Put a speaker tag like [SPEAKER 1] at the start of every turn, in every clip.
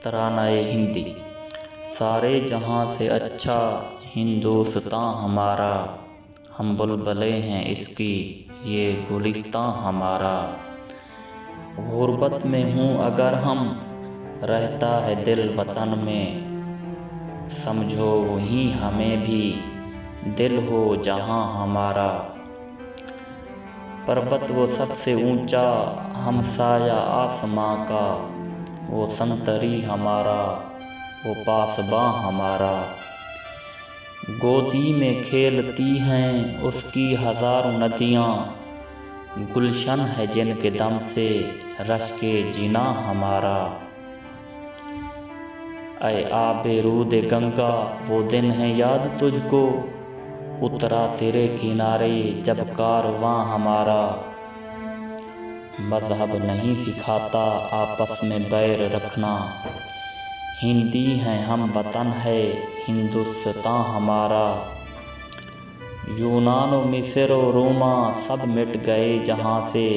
[SPEAKER 1] तरानाए हिंदी। सारे जहां से अच्छा हिंदुस्तां हमारा, हम बुलबुलें हैं इसकी ये गुलिस्तां हमारा। गुर्बत में हूँ अगर हम, रहता है दिल वतन में, समझो वहीं हमें भी दिल हो जहां हमारा। पर्वत वो सबसे ऊंचा हमसाया आसमां का, वो संतरी हमारा वो पासबां हमारा। गोदी में खेलती हैं उसकी हज़ारों नदियाँ, गुलशन है जिनके दम से रश के जिना हमारा। ऐ आबे रूदे गंगा वो दिन है याद तुझको, उतरा तेरे किनारे जब कारवां हमारा। मज़हब नहीं सिखाता आपस में बैर रखना, हिंदी हैं हम वतन है हिंदुस्तां हमारा। यूनान व मिस्र व रोमा सब मिट गए जहाँ से,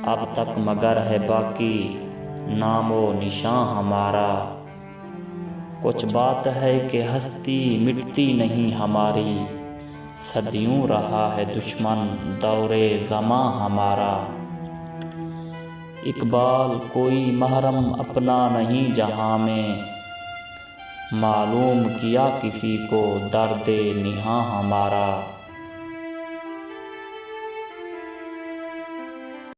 [SPEAKER 1] अब तक मगर है बाकी नामो निशां हमारा। कुछ बात है कि हस्ती मिटती नहीं हमारी, सदियों रहा है दुश्मन दौरे ज़मां हमारा। इकबाल कोई महरम अपना नहीं जहाँ में, मालूम किया किसी को दर्द निहाँ हमारा।